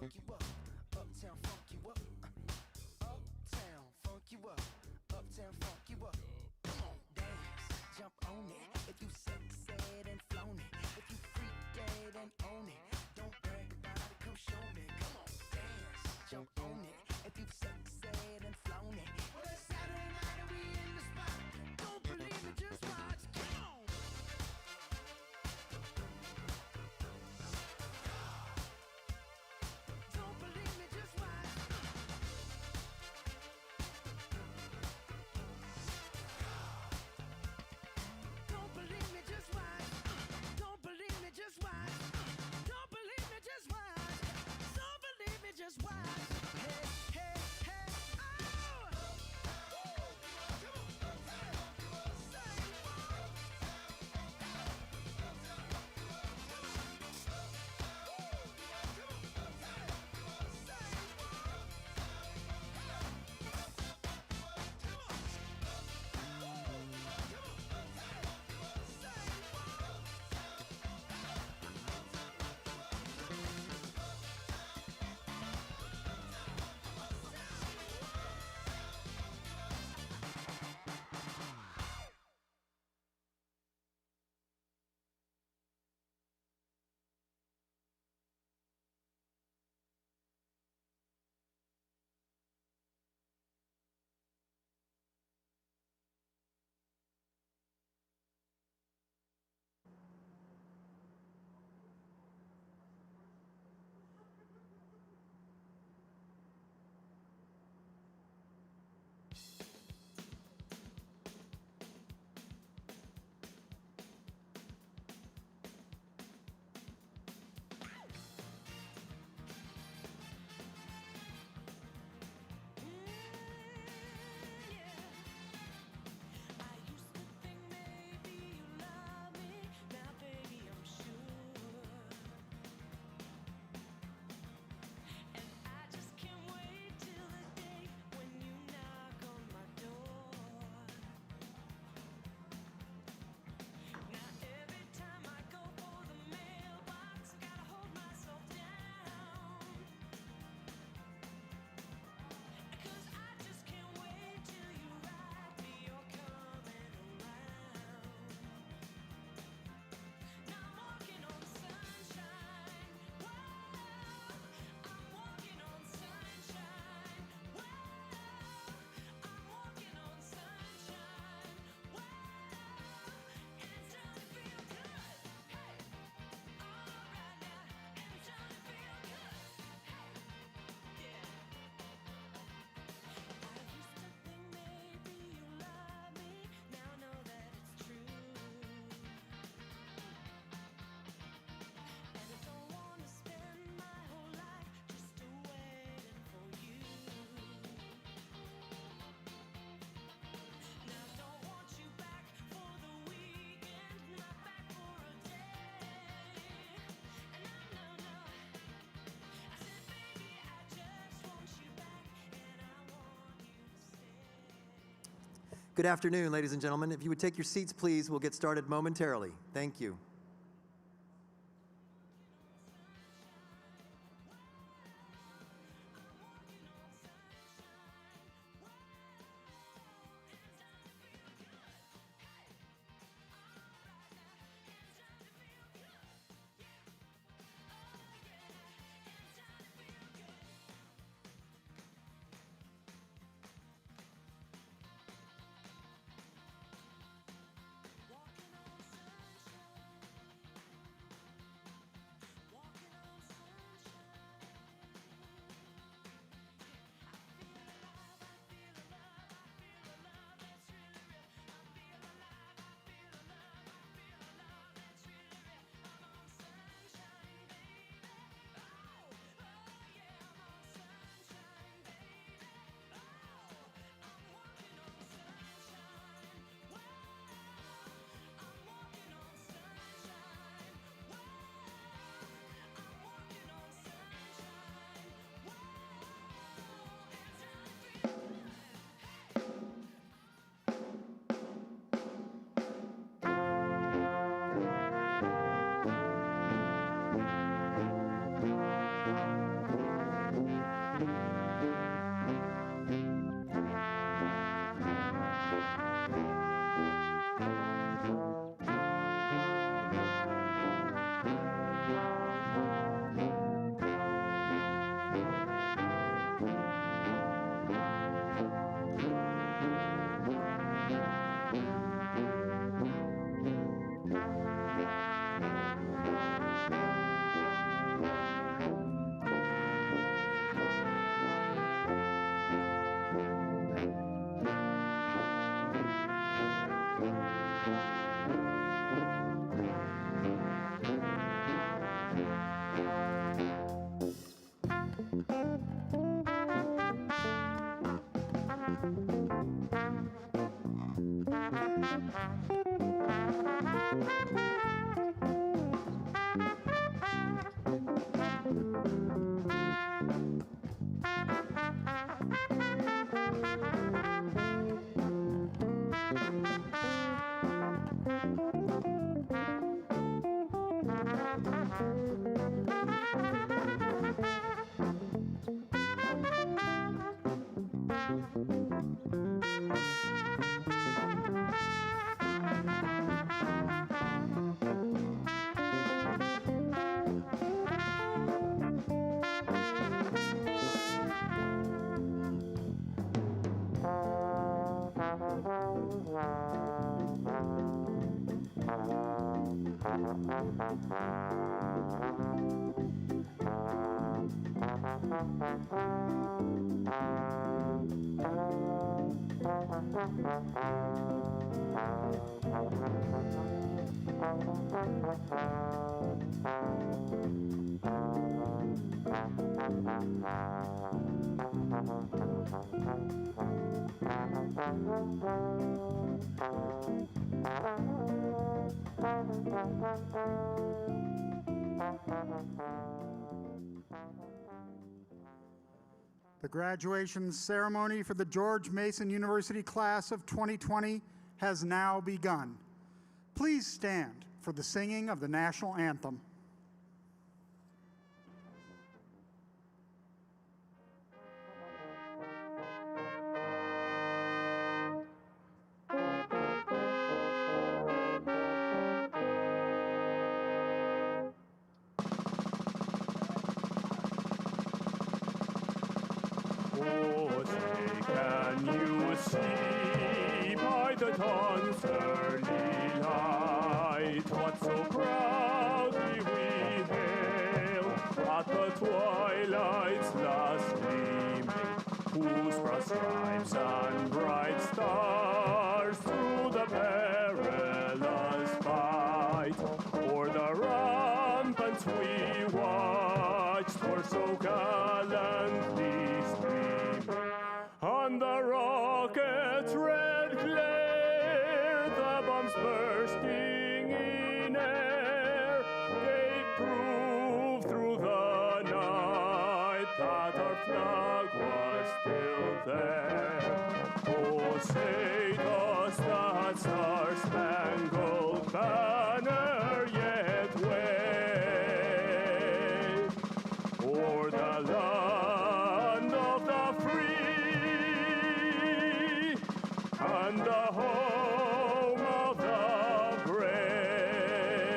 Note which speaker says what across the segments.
Speaker 1: funk you up. Uptown funk you up. Uptown funk you up. Uptown funk you up. Come on, dance, jump on it. If you succeed and flown it. If you freak dead and own it. Don't brag about it, come show me. Come on, dance, jump on it. If you succeed and flown it. Well, it's Saturday night and we in the spot. Don't believe me, just watch. Come on. Don't believe me, just watch. Don't believe me, just watch. Don't believe me, just watch. Don't believe me, just watch. Don't believe me, just watch. Hey, hey, hey, oh! Come on, say what? Good afternoon, ladies and gentlemen. If you would take your seats, please, we'll get started momentarily. Thank you.
Speaker 2: The graduation ceremony for the George Mason University class of 2020 has now begun. Please stand for the singing of the national anthem.
Speaker 3: Oh, say, can you see by the dawn's early light what so proudly we hail at the twilight's last gleaming, whose broad stripes and bright stars through the perilous fight o'er the ramparts we watched were so gallantly streaming. On the rocket's red glare, the bombs bursting in air gave proof through the night that our flag was still there. Oh, say does that star-spangled banner yet wave o'er the land of the free and the home of the brave?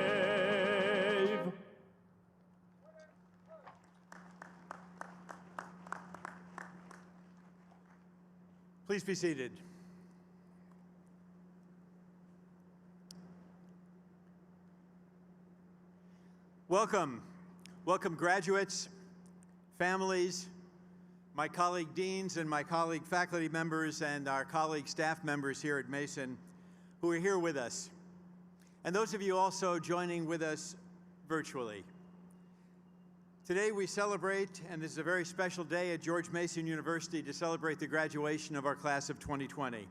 Speaker 4: Please be seated. Welcome. Welcome, graduates, families, my colleague deans and my colleague faculty members and our colleague staff members here at Mason who are here with us. And those of you also joining with us virtually. Today we celebrate, and this is a very special day at George Mason University to celebrate the graduation of our class of 2020.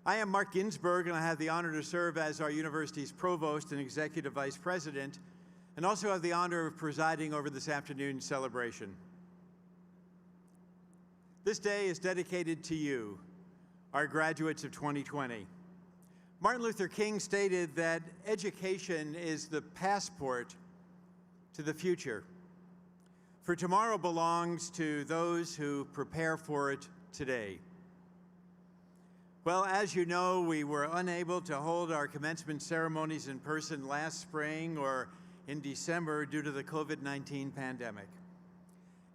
Speaker 4: I am Mark Ginsberg, and I have the honor to serve as our university's provost and executive vice president, and also have the honor of presiding over this afternoon's celebration. This day is dedicated to you, our graduates of 2020. Martin Luther King stated that education is the passport to the future. For tomorrow belongs to those who prepare for it today. Well, as you know, we were unable to hold our commencement ceremonies in person last spring or in December due to the COVID-19 pandemic.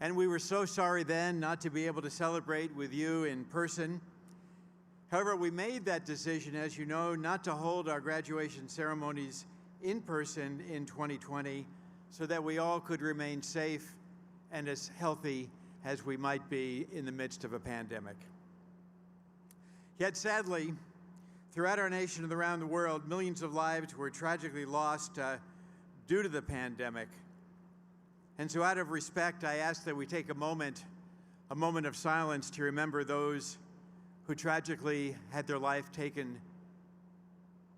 Speaker 4: And we were so sorry then not to be able to celebrate with you in person. However, we made that decision, as you know, not to hold our graduation ceremonies in person in 2020 so that we all could remain safe and as healthy as we might be in the midst of a pandemic. Yet sadly, throughout our nation and around the world, millions of lives were tragically lost due to the pandemic. And so out of respect, I ask that we take a moment of silence to remember those who tragically had their life taken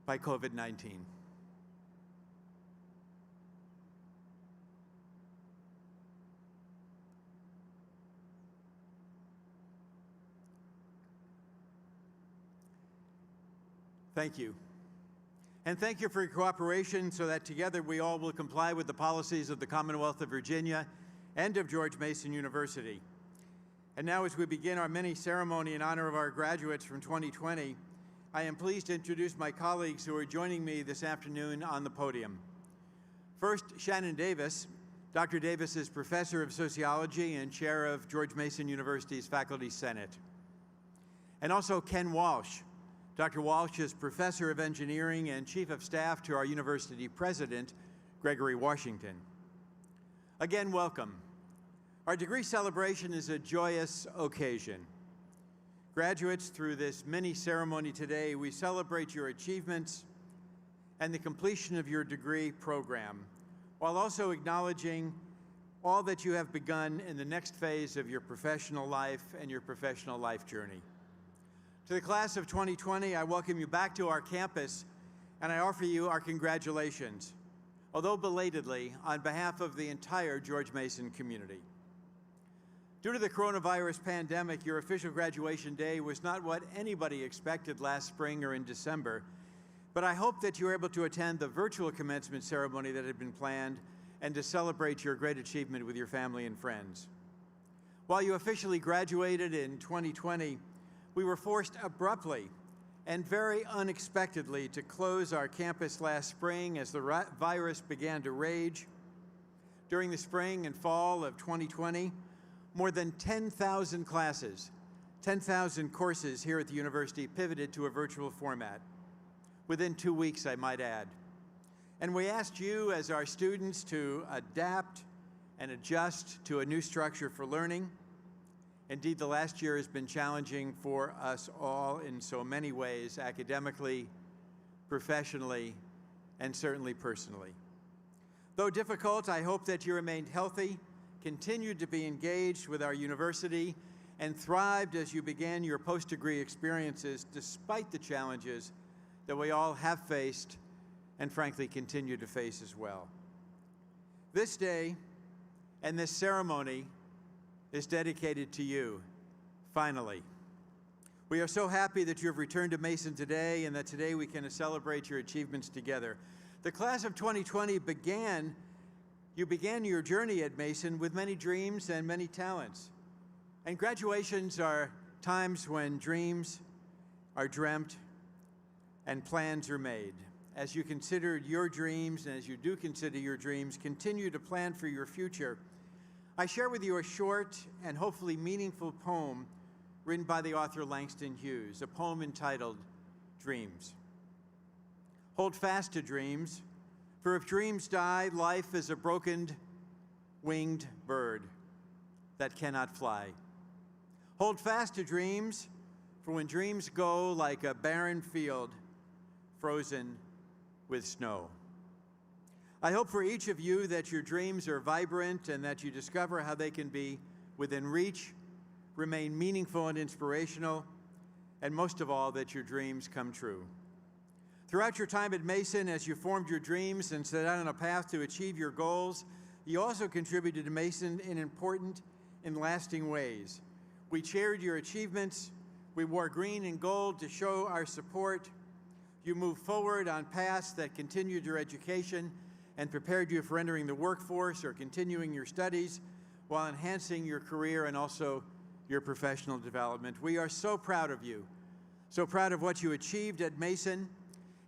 Speaker 4: by COVID-19. Thank you. And thank you for your cooperation so that together we all will comply with the policies of the Commonwealth of Virginia and of George Mason University. And now, as we begin our mini ceremony in honor of our graduates from 2020, I am pleased to introduce my colleagues who are joining me this afternoon on the podium. First, Shannon Davis. Dr. Davis is Professor of Sociology and Chair of George Mason University's Faculty Senate. And also Ken Walsh. Dr. Walsh is Professor of Engineering and Chief of Staff to our University President, Gregory Washington. Again, welcome. Our degree celebration is a joyous occasion. Graduates, through this mini ceremony today, we celebrate your achievements and the completion of your degree program, while also acknowledging all that you have begun in the next phase of your professional life and your professional life journey. To the class of 2020, I welcome you back to our campus, and I offer you our congratulations, although belatedly, on behalf of the entire George Mason community. Due to the coronavirus pandemic, your official graduation day was not what anybody expected last spring or in December, but I hope that you were able to attend the virtual commencement ceremony that had been planned and to celebrate your great achievement with your family and friends. While you officially graduated in 2020, we were forced abruptly and very unexpectedly to close our campus last spring as the virus began to rage. During the spring and fall of 2020, more than 10,000 classes, 10,000 courses here at the university pivoted to a virtual format. Within 2 weeks, I might add. And we asked you as our students to adapt and adjust to a new structure for learning. Indeed, the last year has been challenging for us all in so many ways, academically, professionally, and certainly personally. Though difficult, I hope that you remained healthy, continued to be engaged with our university, and thrived as you began your post-degree experiences despite the challenges that we all have faced and frankly continue to face as well. This day and this ceremony is dedicated to you, finally. We are so happy that you have returned to Mason today and that today we can celebrate your achievements together. The class of 2020 began your journey at Mason with many dreams and many talents. And graduations are times when dreams are dreamt and plans are made. As you consider your dreams and as you do consider your dreams, continue to plan for your future. I share with you a short and hopefully meaningful poem written by the author Langston Hughes, a poem entitled Dreams. Hold fast to dreams, for if dreams die, life is a broken winged bird that cannot fly. Hold fast to dreams, for when dreams go like a barren field frozen with snow. I hope for each of you that your dreams are vibrant and that you discover how they can be within reach, remain meaningful and inspirational, and most of all, that your dreams come true. Throughout your time at Mason, as you formed your dreams and set out on a path to achieve your goals, you also contributed to Mason in important and lasting ways. We cheered your achievements. We wore green and gold to show our support. You moved forward on paths that continued your education and prepared you for entering the workforce or continuing your studies while enhancing your career and also your professional development. We are so proud of you, so proud of what you achieved at Mason,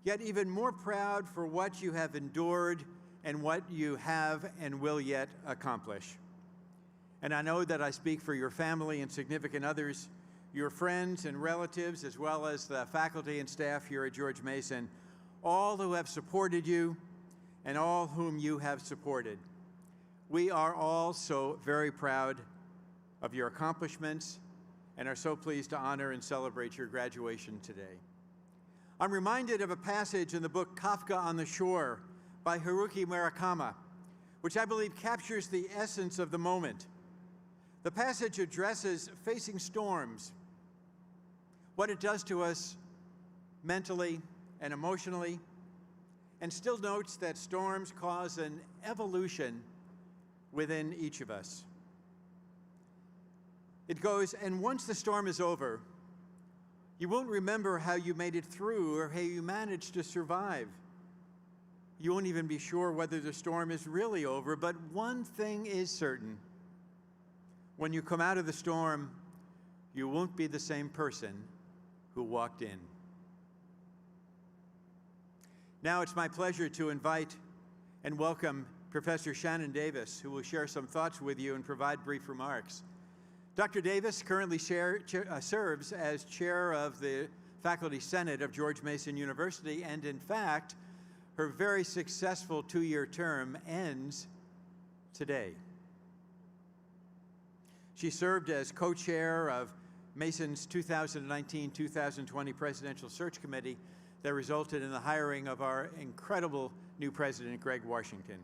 Speaker 4: yet even more proud for what you have endured and what you have and will yet accomplish. And I know that I speak for your family and significant others, your friends and relatives, as well as the faculty and staff here at George Mason, all who have supported you and all whom you have supported. We are all so very proud of your accomplishments and are so pleased to honor and celebrate your graduation today. I'm reminded of a passage in the book Kafka on the Shore by Haruki Murakami, which I believe captures the essence of the moment. The passage addresses facing storms, what it does to us mentally and emotionally, and still notes that storms cause an evolution within each of us. It goes, and once the storm is over, You won't remember how you made it through or how you managed to survive. You won't even be sure whether the storm is really over, but one thing is certain. When you come out of the storm, you won't be the same person who walked in. Now it's my pleasure to invite and welcome Professor Shannon Davis, who will share some thoughts with you and provide brief remarks. Dr. Davis currently serves as chair of the Faculty Senate of George Mason University, and in fact, her very successful two-year term ends today. She served as co-chair of Mason's 2019-2020 Presidential Search Committee that resulted in the hiring of our incredible new president, Greg Washington.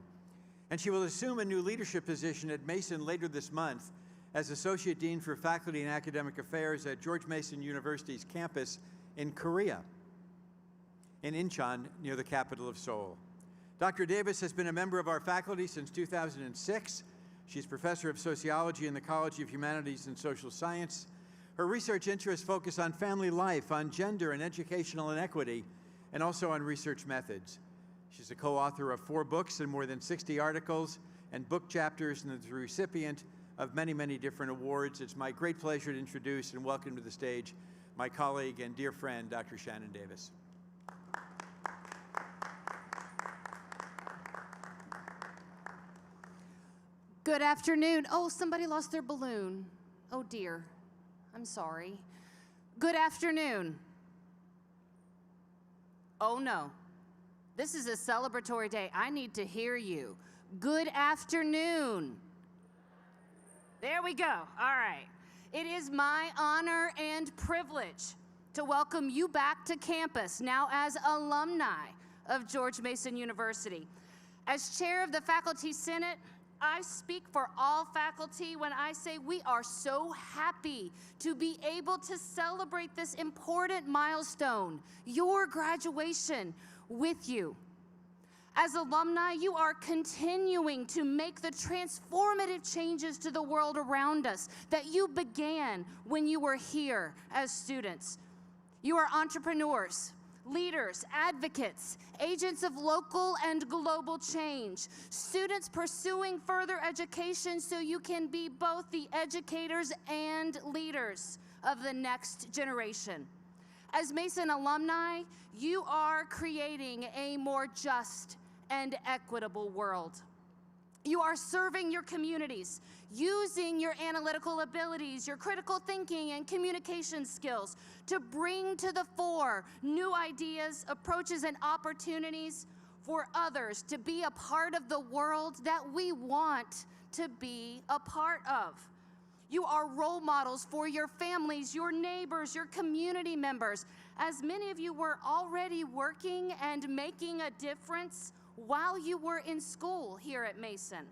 Speaker 4: And she will assume a new leadership position at Mason later this month as Associate Dean for Faculty and Academic Affairs at George Mason University's campus in Korea, in Incheon, near the capital of Seoul. Dr. Davis has been a member of our faculty since 2006. She's professor of sociology in the College of Humanities and Social Science. Her research interests focus on family life, on gender and educational inequity, and also on research methods. She's a co-author of 4 books and more than 60 articles and book chapters, and is the recipient of many, many different awards. It's my great pleasure to introduce and welcome to the stage my colleague and dear friend, Dr. Shannon Davis.
Speaker 5: Good afternoon. Oh, somebody lost their balloon. Oh dear, I'm sorry. Good afternoon. Oh no, this is a celebratory day. I need to hear you. Good afternoon. There we go. All right. It is my honor and privilege to welcome you back to campus, now as alumni of George Mason University. As chair of the Faculty Senate, I speak for all faculty when I say we are so happy to be able to celebrate this important milestone, your graduation, with you. As alumni, you are continuing to make the transformative changes to the world around us that you began when you were here as students. You are entrepreneurs, leaders, advocates, agents of local and global change, students pursuing further education so you can be both the educators and leaders of the next generation. As Mason alumni, you are creating a more just and equitable world. You are serving your communities, using your analytical abilities, your critical thinking and communication skills to bring to the fore new ideas, approaches, and opportunities for others to be a part of the world that we want to be a part of. You are role models for your families, your neighbors, your community members, as many of you were already working and making a difference while you were in school here at Mason.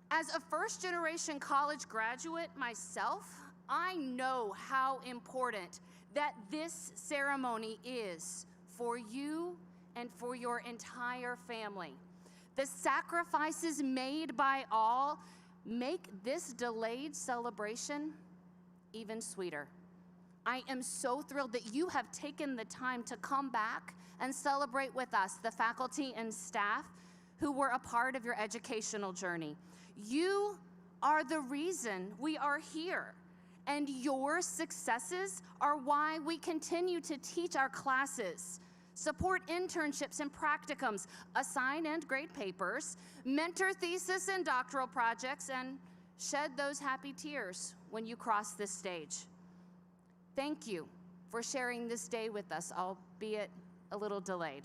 Speaker 5: As a first-generation college graduate myself, I know how important that this ceremony is for you and for your entire family. The sacrifices made by all make this delayed celebration even sweeter. I am so thrilled that you have taken the time to come back and celebrate with us, the faculty and staff who were a part of your educational journey. You are the reason we are here, and your successes are why we continue to teach our classes, support internships and practicums, assign and grade papers, mentor thesis and doctoral projects, and shed those happy tears when you cross this stage. Thank you for sharing this day with us, albeit a little delayed.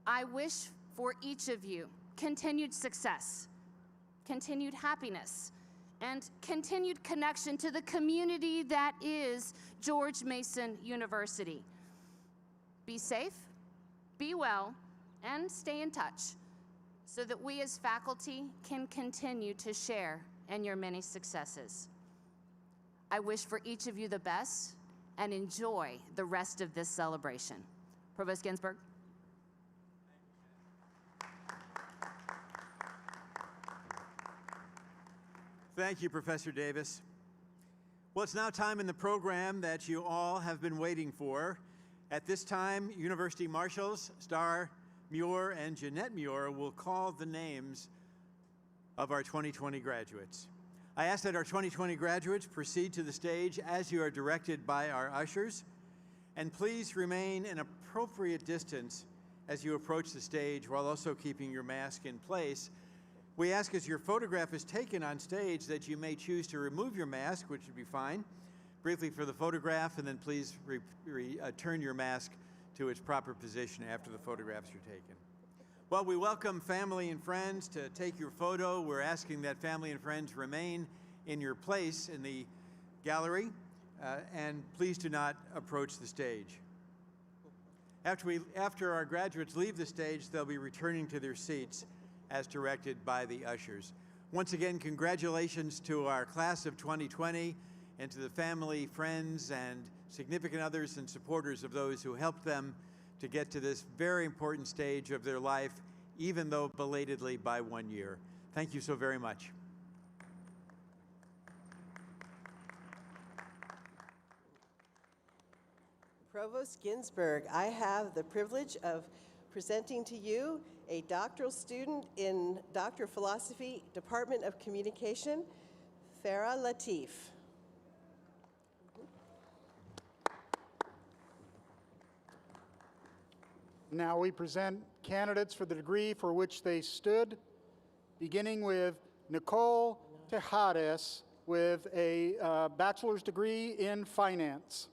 Speaker 5: I wish for each of you continued success, continued happiness, and continued connection to the community that is George Mason University. Be safe, be well, and stay in touch so that we as faculty can continue to share in your many successes. I wish for each of you the best and enjoy the rest of this celebration. Provost Ginsburg.
Speaker 4: Thank you, Professor Davis. Well, it's now time in the program that you all have been waiting for. At this time, University Marshals Star Muir and Jeanette Muir will call the names of our 2020 graduates. I ask that our 2020 graduates proceed to the stage as you are directed by our ushers, and please remain an appropriate distance as you approach the stage while also keeping your mask in place. We ask as your photograph is taken on stage that you may choose to remove your mask, which would be fine, briefly for the photograph, and then please return your mask to its proper position after the photographs are taken. While we welcome family and friends to take your photo, we're asking that family and friends remain in your place in the gallery, and please do not approach the stage. After our graduates leave the stage, they'll be returning to their seats as directed by the ushers. Once again, congratulations to our class of 2020 and to the family, friends, and significant others and supporters of those who helped them to get to this very important stage of their life, even though belatedly by 1 year. Thank you so very much.
Speaker 6: Provost Ginsburg, I have the privilege of presenting to you a doctoral student in Doctor of Philosophy, Department of Communication, Farah Latif.
Speaker 2: Now we present candidates for the degree for which they stood, beginning with Nicole Tejares with a bachelor's degree in finance.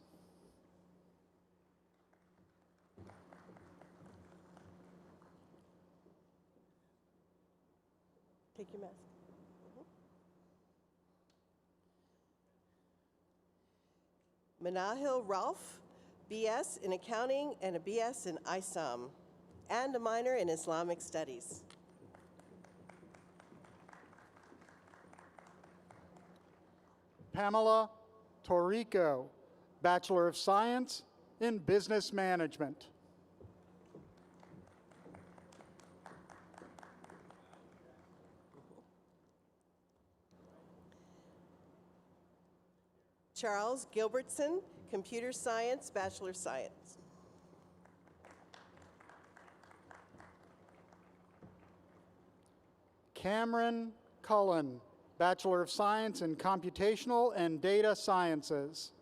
Speaker 6: Take your mask. Manahil Ralph, BS in Accounting and a BS in ISOM, and a minor in Islamic Studies.
Speaker 2: Pamela Torrico, Bachelor of Science in Business Management.
Speaker 6: Charles Gilbertson, Computer Science, Bachelor of Science.
Speaker 2: Cameron Cullen, Bachelor of Science in Computational and Data Sciences.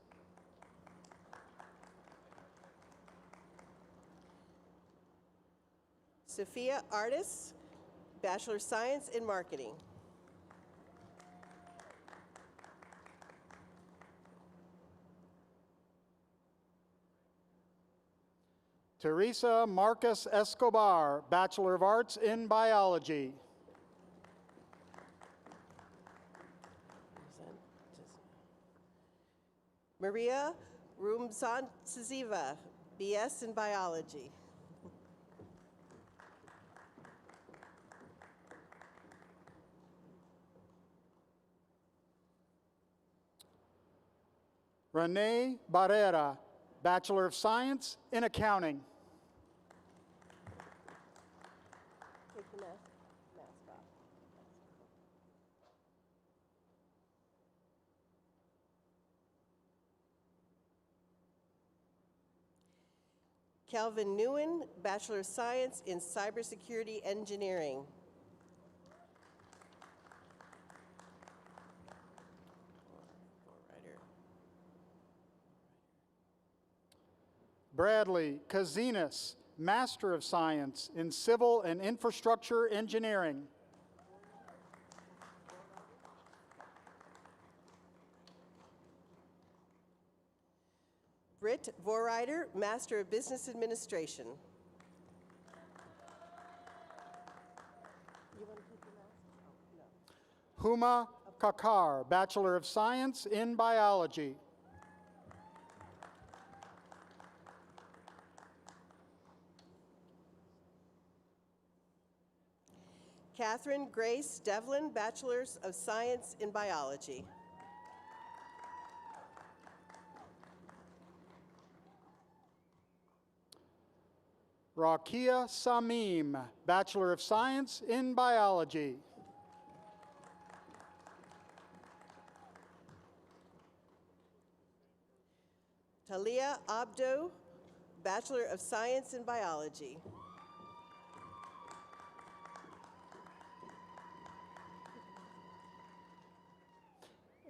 Speaker 6: Sophia Artis, Bachelor of Science in Marketing.
Speaker 2: Teresa Marcus Escobar, Bachelor of Arts in Biology.
Speaker 6: Maria Rumzantsiva, BS in Biology.
Speaker 2: Renee Barrera, Bachelor of Science in Accounting.
Speaker 6: Take the mask off. Calvin Nguyen, Bachelor of Science in Cybersecurity Engineering.
Speaker 2: Bradley Kazinas, Master of Science in Civil and Infrastructure Engineering.
Speaker 6: Britt Vorreiter, Master of Business Administration. You want to keep your mask? Oh, no.
Speaker 2: Huma Kakar, Bachelor of Science in Biology.
Speaker 6: Catherine Grace Devlin, Bachelor's of Science in Biology.
Speaker 2: Rakia Samim, Bachelor of Science in Biology.
Speaker 6: Talia Abdo, Bachelor of Science in Biology.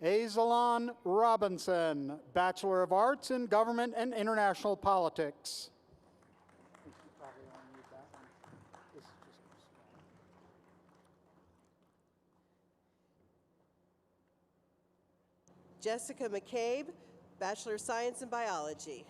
Speaker 2: Azalon Robinson, Bachelor of Arts in Government and International Politics.
Speaker 6: Jessica McCabe, Bachelor of Science in Biology.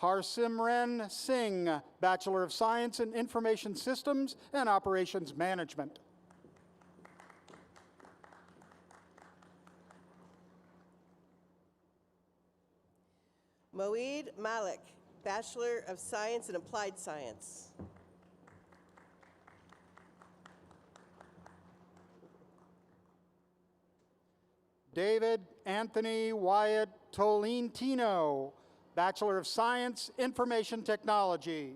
Speaker 2: Harsimran Singh, Bachelor of Science in Information Systems and Operations Management.
Speaker 6: Moeed Malik, Bachelor of Science in Applied Science.
Speaker 2: David Anthony Wyatt Tolentino, Bachelor of Science, Information Technology.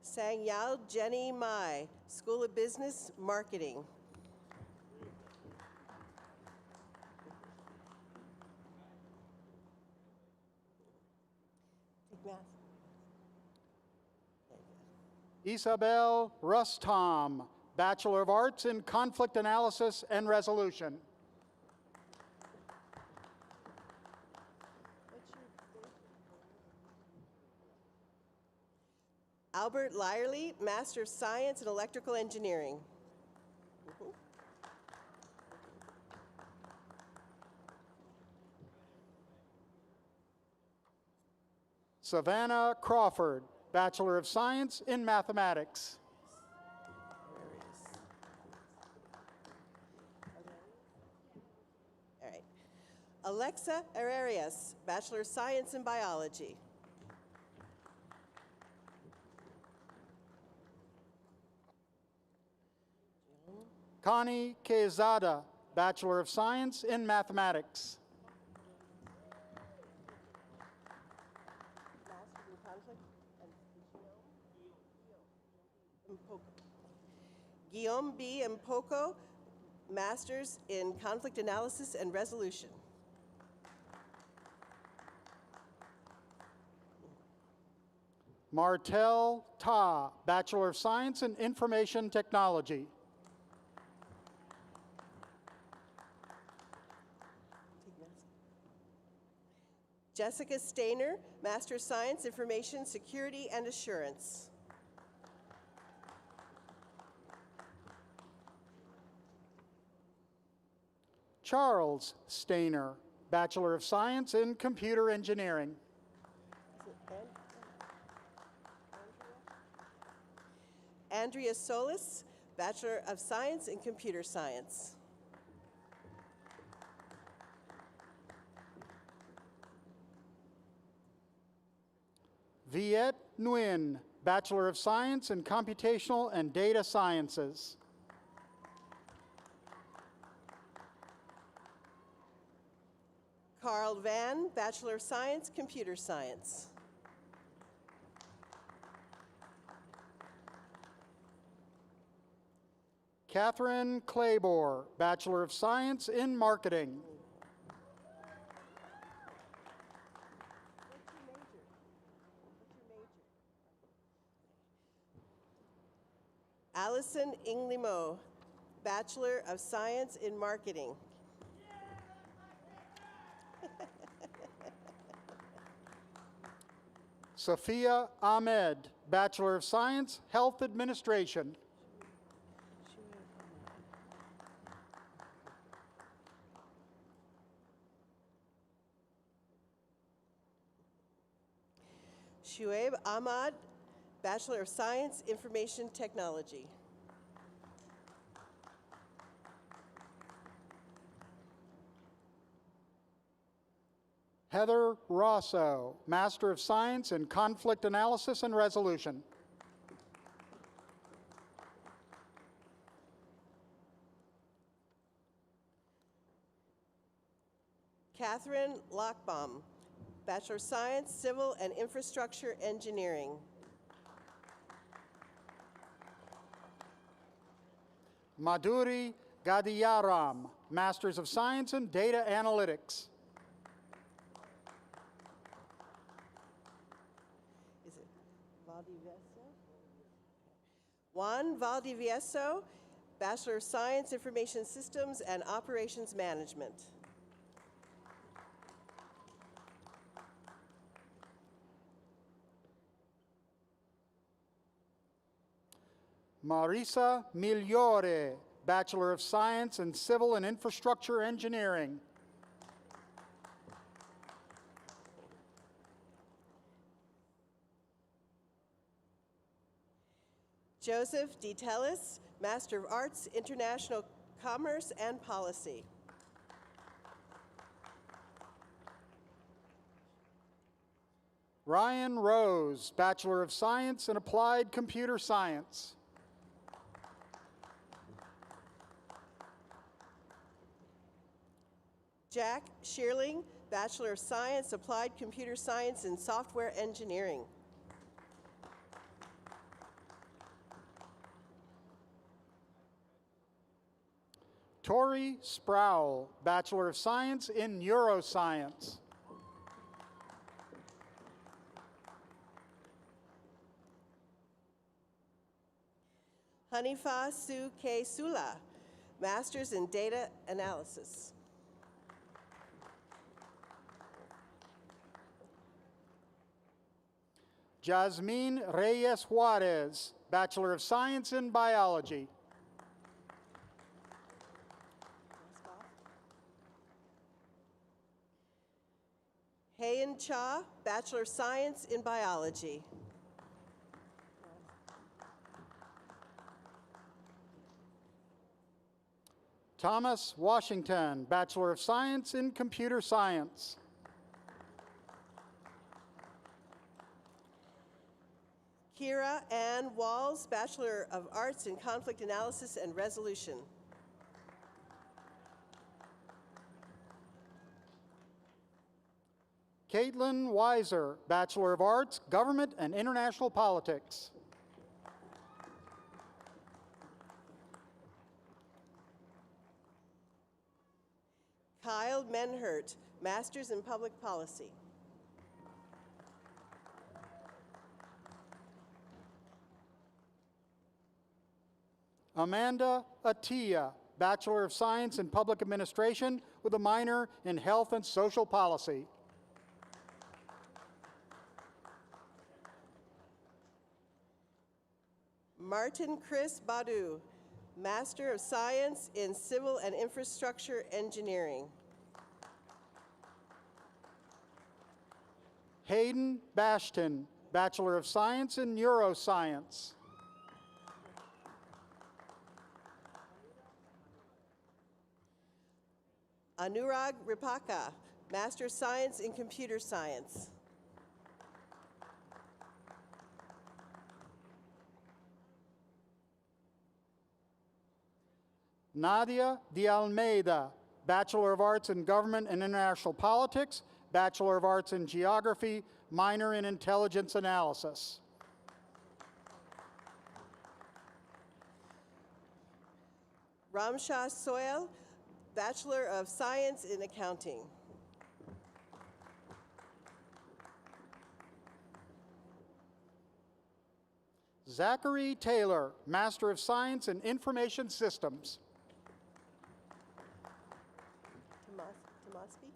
Speaker 6: Sangyal Jenny Mai, School of Business, Marketing. Take math.
Speaker 2: Isabel Rustom, Bachelor of Arts in Conflict Analysis and Resolution.
Speaker 6: Albert Lyerly, Master of Science in Electrical Engineering.
Speaker 2: Savannah Crawford, Bachelor of Science in Mathematics.
Speaker 6: All right. Alexa Herrerias, Bachelor of Science in Biology.
Speaker 2: Connie Quezada, Bachelor of Science in Mathematics.
Speaker 6: Guillaume B. Mpoko, Masters in Conflict Analysis and Resolution.
Speaker 2: Martel Ta, Bachelor of Science in Information Technology.
Speaker 6: Jessica Stainer, Master of Science, Information Security and Assurance.
Speaker 2: Charles Stainer, Bachelor of Science in Computer Engineering.
Speaker 6: Andrea Solis, Bachelor of Science in Computer Science.
Speaker 2: Viet Nguyen, Bachelor of Science in Computational and Data Sciences.
Speaker 6: Carl Van, Bachelor of Science, Computer Science.
Speaker 2: Catherine Claybor, Bachelor of Science in Marketing.
Speaker 6: Allison Inglimo, Bachelor of Science in Marketing.
Speaker 2: Sophia Ahmed, Bachelor of Science, Health Administration.
Speaker 6: Shuaib Ahmad, Bachelor of Science, Information Technology.
Speaker 2: Heather Rosso, Master of Science in Conflict Analysis and Resolution.
Speaker 6: Catherine Lockbaum, Bachelor of Science, Civil and Infrastructure Engineering.
Speaker 2: Madhuri Gadiyaram, Masters of Science in Data Analytics.
Speaker 6: Is it Valdivieso? Juan Valdivieso, Bachelor of Science, Information Systems and Operations Management.
Speaker 2: Marisa Migliore, Bachelor of Science in Civil and Infrastructure Engineering.
Speaker 6: Joseph D. Tellis, Master of Arts, International Commerce and Policy.
Speaker 2: Ryan Rose, Bachelor of Science in Applied Computer Science.
Speaker 6: Jack Shearling, Bachelor of Science, Applied Computer Science and Software Engineering.
Speaker 2: Tori Sproul, Bachelor of Science in Neuroscience.
Speaker 6: Hanifa Sue K. Sula, Masters in Data Analysis.
Speaker 2: Jasmine Reyes Juarez, Bachelor of Science in Biology.
Speaker 6: Hayan Cha, Bachelor of Science in Biology.
Speaker 2: Thomas Washington, Bachelor of Science in Computer Science.
Speaker 6: Kira Ann Walls, Bachelor of Arts in Conflict Analysis and Resolution.
Speaker 2: Caitlin Weiser, Bachelor of Arts, Government and International Politics.
Speaker 6: Kyle Menhert, Masters in Public Policy.
Speaker 2: Amanda Attia, Bachelor of Science in Public Administration with a minor in Health and Social Policy.
Speaker 6: Martin Chris Badu, Master of Science in Civil and Infrastructure Engineering.
Speaker 2: Hayden Bashton, Bachelor of Science in Neuroscience.
Speaker 6: Anurag Ripaka, Master of Science in Computer Science.
Speaker 2: Nadia de Almeida, Bachelor of Arts in Government and International Politics, Bachelor of Arts in Geography, minor in Intelligence Analysis.
Speaker 6: Ramshah Soil, Bachelor of Science in Accounting.
Speaker 2: Zachary Taylor, Master of Science in Information Systems.
Speaker 6: Tamosby?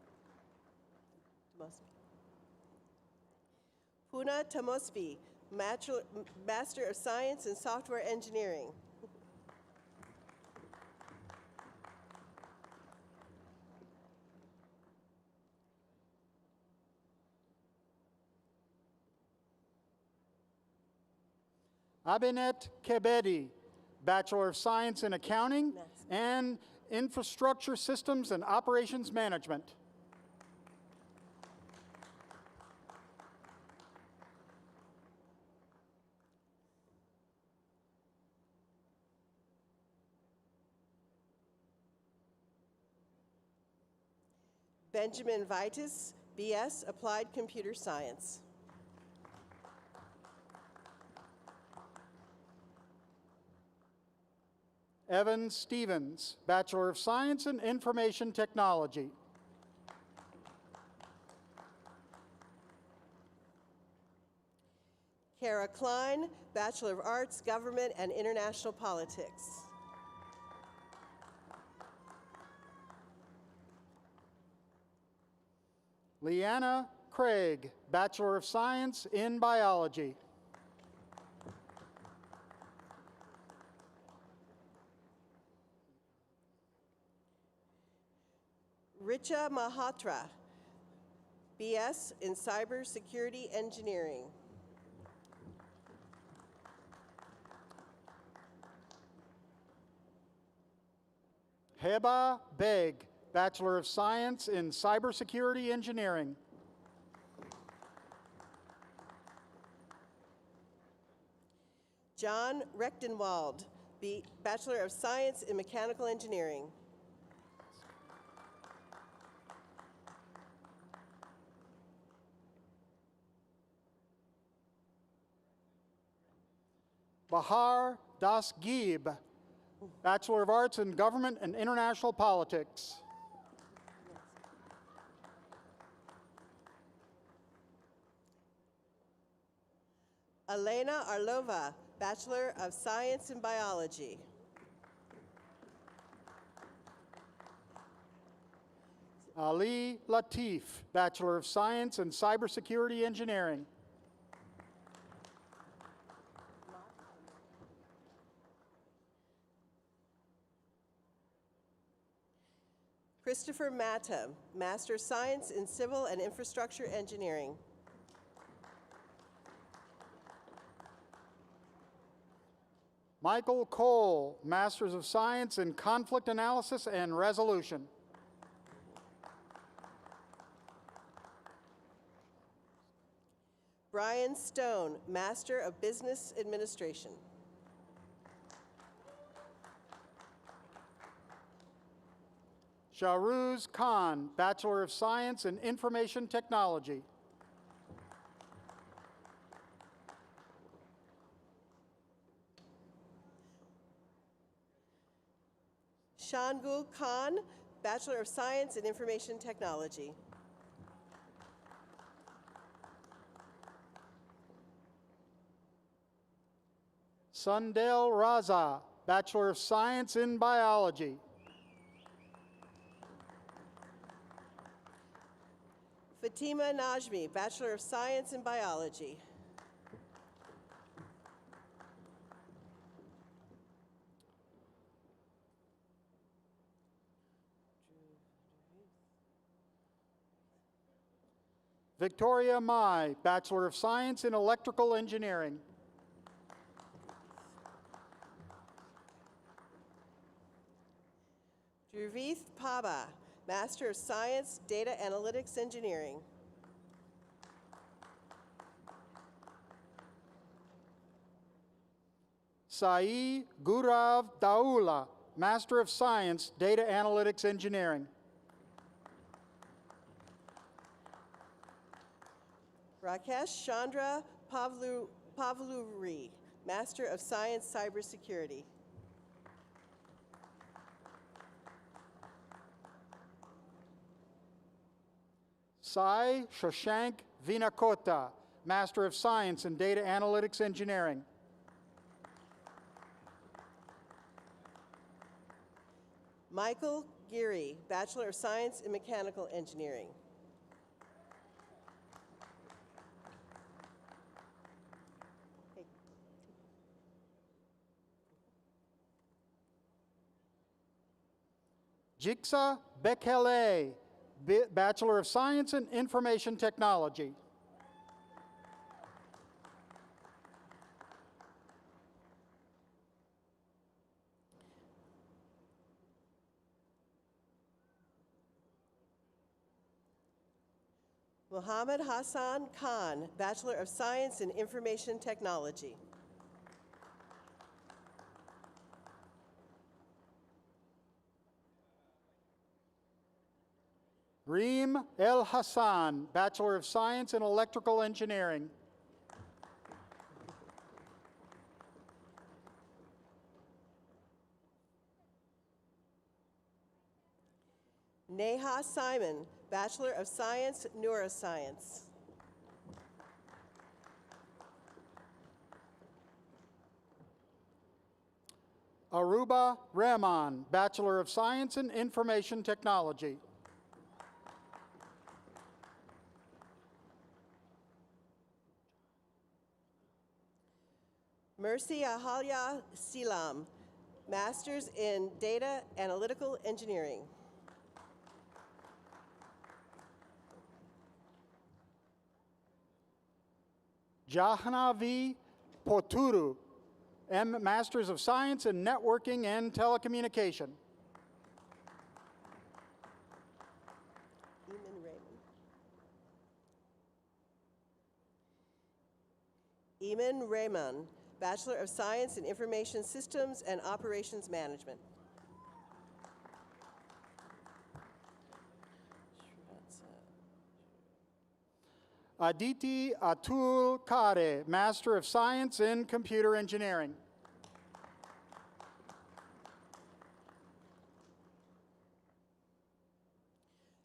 Speaker 6: Puna Tamosby, Master of Science in Software Engineering.
Speaker 2: Abinet Kebedi, Bachelor of Science in Accounting and Infrastructure Systems and Operations Management.
Speaker 6: Benjamin Vitus, BS, Applied Computer Science.
Speaker 2: Evan Stevens, Bachelor of Science in Information Technology.
Speaker 6: Kara Klein, Bachelor of Arts, Government and International Politics.
Speaker 2: Leanna Craig, Bachelor of Science in Biology.
Speaker 6: Richa Mahatra, BS in Cybersecurity Engineering.
Speaker 2: Heba Beg, Bachelor of Science in Cybersecurity Engineering.
Speaker 6: John Rechtenwald, Bachelor of Science in Mechanical Engineering.
Speaker 2: Bahar Dasgib, Bachelor of Arts in Government and International Politics.
Speaker 6: Elena Arlova, Bachelor of Science in Biology.
Speaker 2: Ali Latif, Bachelor of Science in Cybersecurity Engineering.
Speaker 6: Christopher Matta, Master of Science in Civil and Infrastructure Engineering.
Speaker 2: Michael Cole, Masters of Science in Conflict Analysis and Resolution.
Speaker 6: Brian Stone, Master of Business Administration.
Speaker 2: Shahruz Khan, Bachelor of Science in Information Technology.
Speaker 6: Shangul Khan, Bachelor of Science in Information Technology.
Speaker 2: Sundel Raza, Bachelor of Science in Biology.
Speaker 6: Fatima Najmi, Bachelor of Science in Biology.
Speaker 2: Victoria Mai, Bachelor of Science in Electrical Engineering.
Speaker 6: Dhruveeth Paba, Master of Science, Data Analytics Engineering.
Speaker 2: Sai Gurav Daula, Master of Science, Data Analytics Engineering.
Speaker 6: Rakesh Chandra Pavluri, Master of Science, Cybersecurity.
Speaker 2: Sai Shashank Vinakota, Master of Science in Data Analytics Engineering.
Speaker 6: Michael Geary, Bachelor of Science in Mechanical Engineering.
Speaker 2: Jiksa Bekele, Bachelor of Science in Information Technology.
Speaker 6: Muhammad Hassan Khan, Bachelor of Science in Information Technology.
Speaker 2: Reem El Hassan, Bachelor of Science in Electrical Engineering.
Speaker 6: Neha Simon, Bachelor of Science, Neuroscience.
Speaker 2: Aruba Rahman, Bachelor of Science in Information Technology.
Speaker 6: Mercy Ahalya Silam, Masters in Data Analytical Engineering.
Speaker 2: Jahnavi Poturu, Masters of Science in Networking and Telecommunication.
Speaker 6: Eamon Rayman, Bachelor of Science in Information Systems and Operations Management.
Speaker 2: Aditi Atul Kare, Master of Science in Computer Engineering.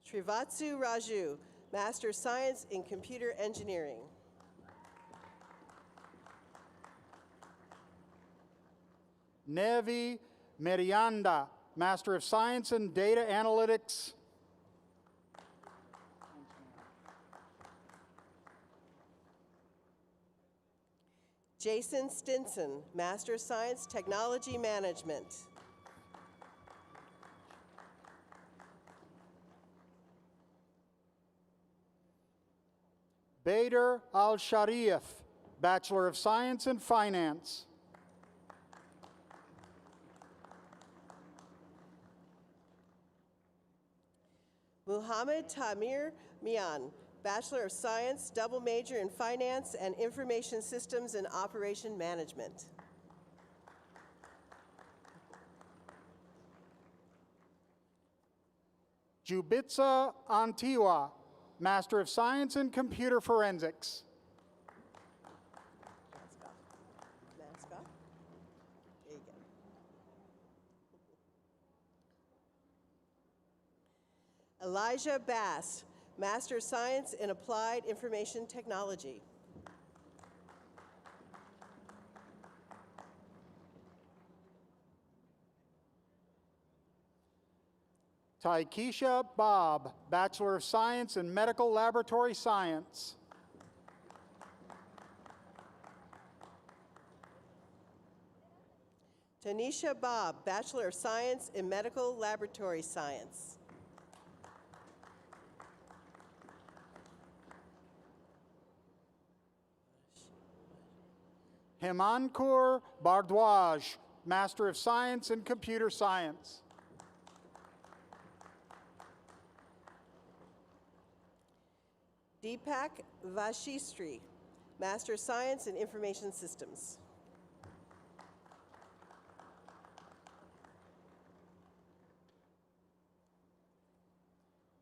Speaker 6: Srivatsu Raju, Master of Science in Computer Engineering.
Speaker 2: Nevi Merianda, Master of Science in Data Analytics.
Speaker 6: Jason Stinson, Master of Science Technology Management.
Speaker 2: Bader Al-Sharif, Bachelor of Science in Finance.
Speaker 6: Muhammad Tamir Mian, Bachelor of Science, double major in Finance and Information Systems and Operation Management.
Speaker 2: Jubitsa Antiwa, Master of Science in Computer Forensics.
Speaker 6: Mask off. There you go. Elijah Bass, Master of Science in Applied Information Technology.
Speaker 2: Taikisha Bob, Bachelor of Science in Medical Laboratory Science.
Speaker 6: Tanisha Bob, Bachelor of Science in Medical Laboratory Science.
Speaker 2: Himankur Bardwaj, Master of Science in Computer Science.
Speaker 6: Deepak Vashistri, Master of Science in Information Systems.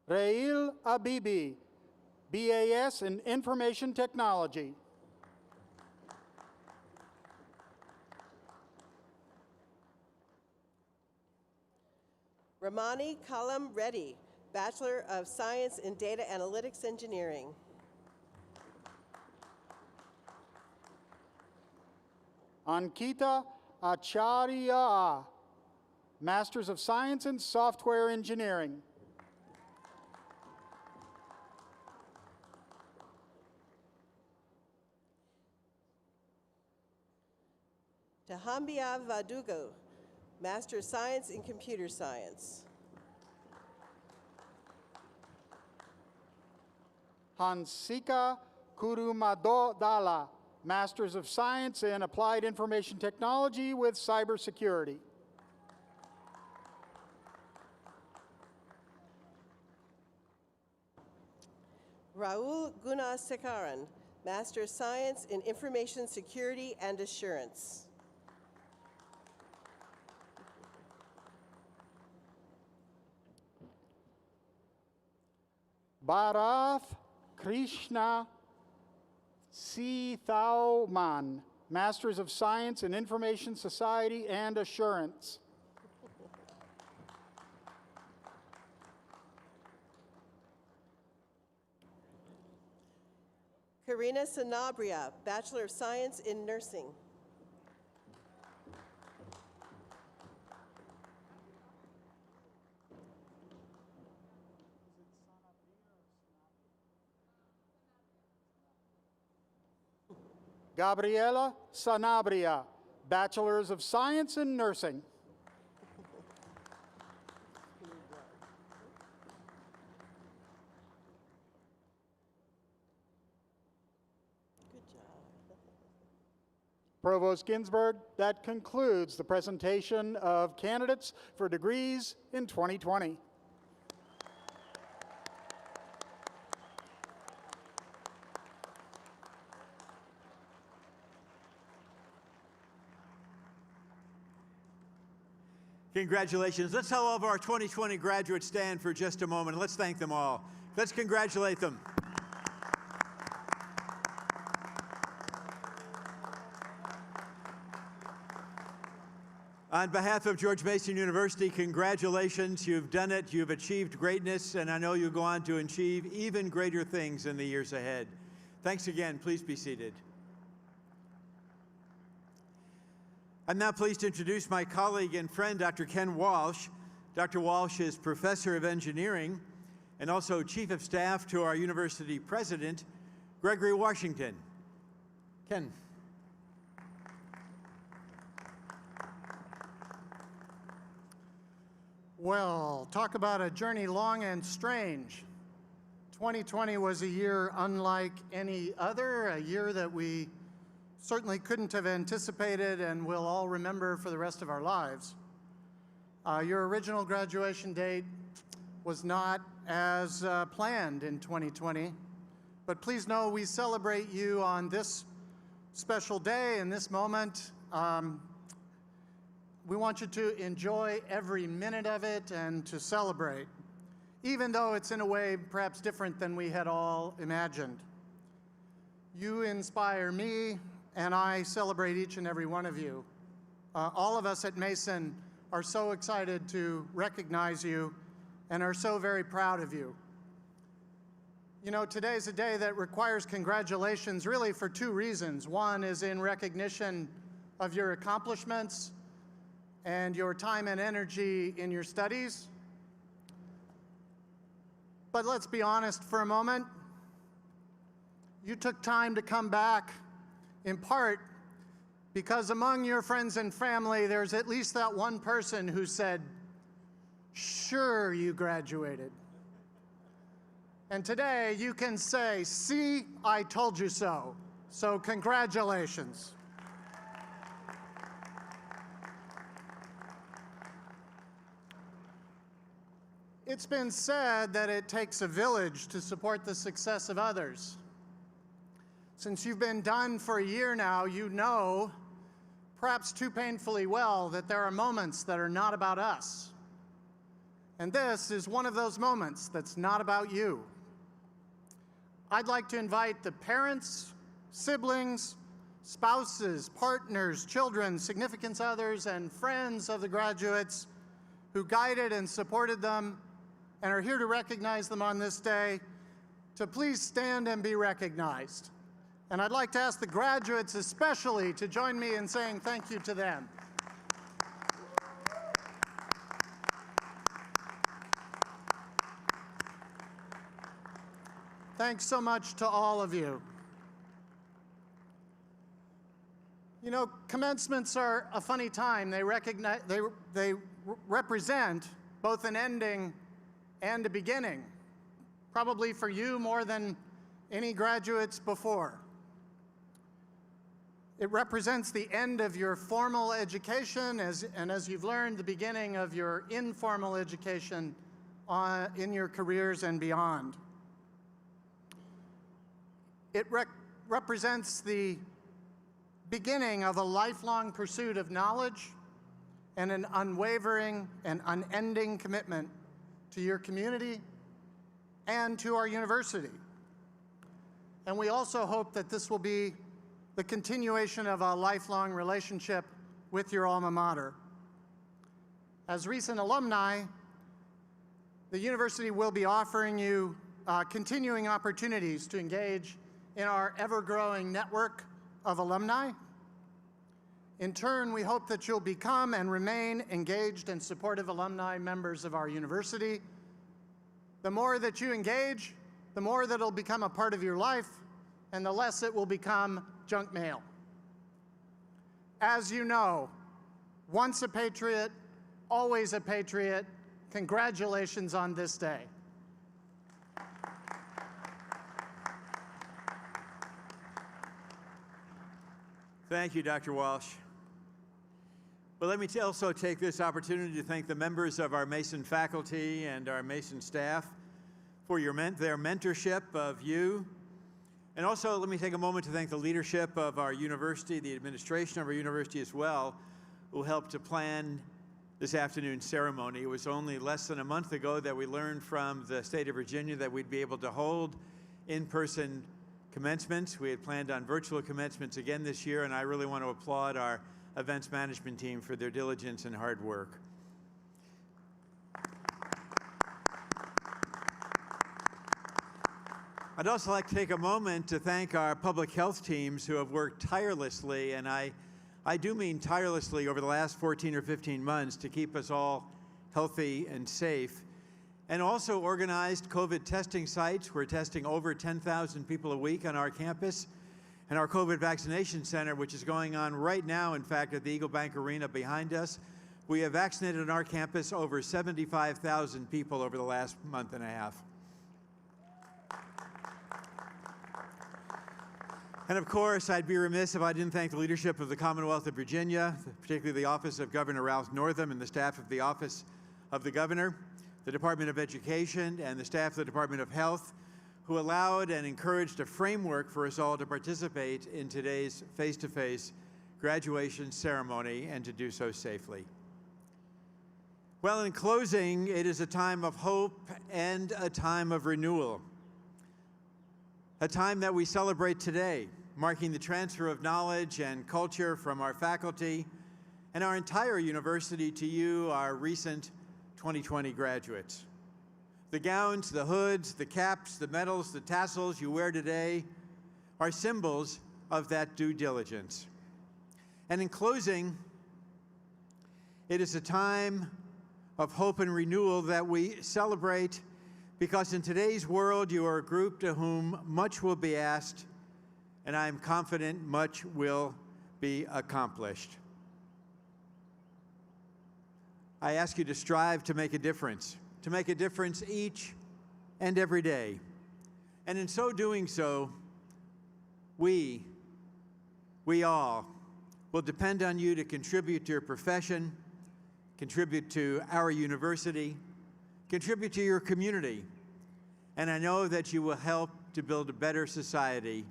Speaker 2: Rail Abibi, BAS in Information Technology.
Speaker 6: Ramani Kalam Reddy, Bachelor of Science in Data Analytics Engineering.
Speaker 2: Ankita Acharya, Masters of Science in Software Engineering.
Speaker 6: Tahambia Vadugo, Master of Science in Computer Science.
Speaker 2: Hansika Kurumadodala, Masters of Science in Applied Information Technology with Cybersecurity.
Speaker 6: Raul Gunasekaran, Master of Science in Information Security and Assurance.
Speaker 2: Bharath Krishna Sithauman, Masters of Science in Information Society and Assurance.
Speaker 6: Karina Sanabria, Bachelor of Science in Nursing.
Speaker 2: Gabriela Sanabria, Bachelors of Science in Nursing.
Speaker 6: Good job.
Speaker 2: Provost Ginsburg, that concludes the presentation of candidates for degrees in 2020.
Speaker 4: Congratulations. Let's have all of our 2020 graduates stand for just a moment. Let's thank them all. Let's congratulate them. On behalf of George Mason University, congratulations. You've done it. You've achieved greatness, and I know you'll go on to achieve even greater things in the years ahead. Thanks again. Please be seated. I'm now pleased to introduce my colleague and friend, Dr. Ken Walsh. Dr. Walsh is Professor of Engineering and also Chief of Staff to our university president, Gregory Washington. Ken.
Speaker 7: Well, talk about a journey long and strange. 2020 was a year unlike any other, a year that we certainly couldn't have anticipated and will all remember for the rest of our lives. Your original graduation date was not as planned in 2020, but please know we celebrate you on this special day and this moment. We want you to enjoy every minute of it and to celebrate, even though it's in a way perhaps different than we had all imagined. You inspire me, and I celebrate each and every one of you. All of us at Mason are so excited to recognize you and are so very proud of you. You know, today's a day that requires congratulations really for two reasons. One is in recognition of your accomplishments and your time and energy in your studies. But let's be honest for a moment. You took time to come back in part because among your friends and family, there's at least that one person who said, "Sure, you graduated." And today you can say, "See, I told you so." So congratulations. It's been said that it takes a village to support the success of others. Since you've been done for a year now, you know, perhaps too painfully well, that there are moments that are not about us. And this is one of those moments that's not about you. I'd like to invite the parents, siblings, spouses, partners, children, significant others, and friends of the graduates who guided and supported them and are here to recognize them on this day to please stand and be recognized. And I'd like to ask the graduates especially to join me in saying thank you to them. Thanks so much to all of you. You know, commencements are a funny time. They represent both an ending and a beginning, probably for you more than any graduates before. It represents the end of your formal education, and as you've learned, the beginning of your informal education in your careers and beyond. It represents the beginning of a lifelong pursuit of knowledge and an unwavering and unending commitment to your community and to our university. And we also hope that this will be the continuation of a lifelong relationship with your alma mater. As recent alumni, the university will be offering you continuing opportunities to engage in our ever-growing network of alumni. In turn, we hope that you'll become and remain engaged and supportive alumni members of our university. The more that you engage, the more that it'll become a part of your life, and the less it will become junk mail. As you know, once a patriot, always a patriot. Congratulations on this day.
Speaker 4: Thank you, Dr. Walsh. Well, let me also take this opportunity to thank the members of our Mason faculty and our Mason staff for their mentorship of you. And also, let me take a moment to thank the leadership of our university, the administration of our university as well, who helped to plan this afternoon's ceremony. It was only less than a month ago that we learned from the state of Virginia that we'd be able to hold in-person commencements. We had planned on virtual commencements again this year, and I really want to applaud our events management team for their diligence and hard work. I'd also like to take a moment to thank our public health teams who have worked tirelessly, and I do mean tirelessly, over the last 14 or 15 months to keep us all healthy and safe, and also organized COVID testing sites. We're testing over 10,000 people a week on our campus, and our COVID vaccination center, which is going on right now, in fact, at the Eagle Bank Arena behind us. We have vaccinated on our campus over 75,000 people over the last month and a half. And of course, I'd be remiss if I didn't thank the leadership of the Commonwealth of Virginia, particularly the Office of Governor Ralph Northam and the staff of the Office of the Governor, the Department of Education, and the staff of the Department of Health, who allowed and encouraged a framework for us all to participate in today's face-to-face graduation ceremony and to do so safely. Well, in closing, it is a time of hope and a time of renewal. A time that we celebrate today, marking the transfer of knowledge and culture from our faculty and our entire university to you, our recent 2020 graduates. The gowns, the hoods, the caps, the medals, the tassels you wear today are symbols of that due diligence. And in closing, it is a time of hope and renewal that we celebrate because in today's world, you are a group to whom much will be asked, and I am confident much will be accomplished. I ask you to strive to make a difference each and every day. And in so doing so, we all will depend on you to contribute to your profession, contribute to our university, contribute to your community, and I know that you will help to build a better society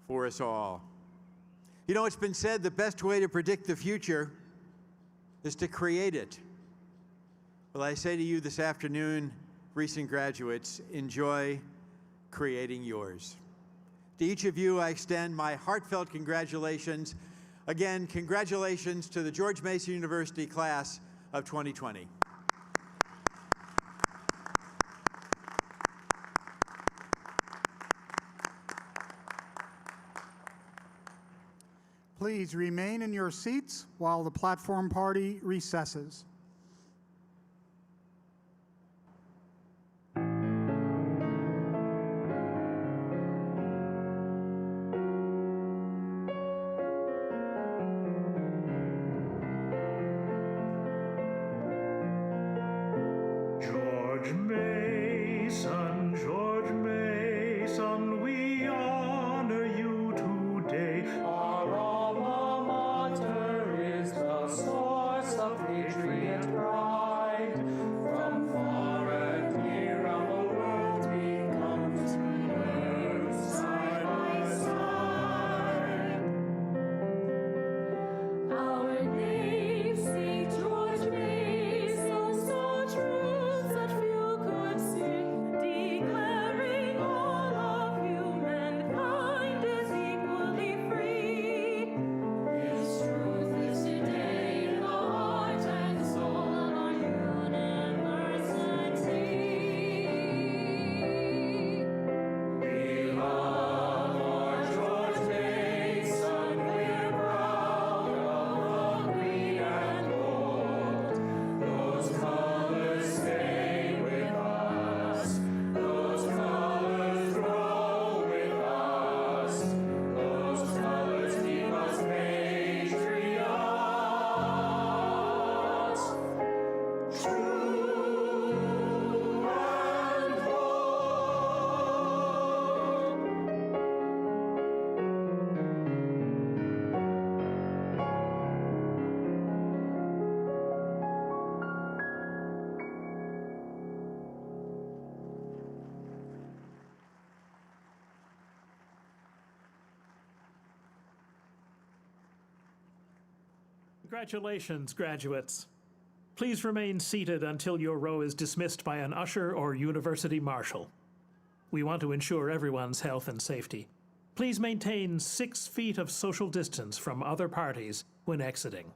Speaker 4: for us all. You know, it's been said the best way to predict the future is to create it. Well, I say to you this afternoon, recent graduates, enjoy creating yours. To each of you, I extend my heartfelt congratulations. Again, congratulations to the George Mason University class of 2020.
Speaker 2: Please remain in your seats while the platform party recesses.
Speaker 3: George Mason, we honor you today. Our alma mater is the source of patriot pride. From far and near our world we come to learn side by side.
Speaker 8: Our namesake George Mason saw truths that few could see.
Speaker 3: Congratulations, graduates. Please remain seated until your row is dismissed by an usher or university marshal. We want to ensure everyone's health and safety. Please maintain 6 feet of social distance from other parties when exiting.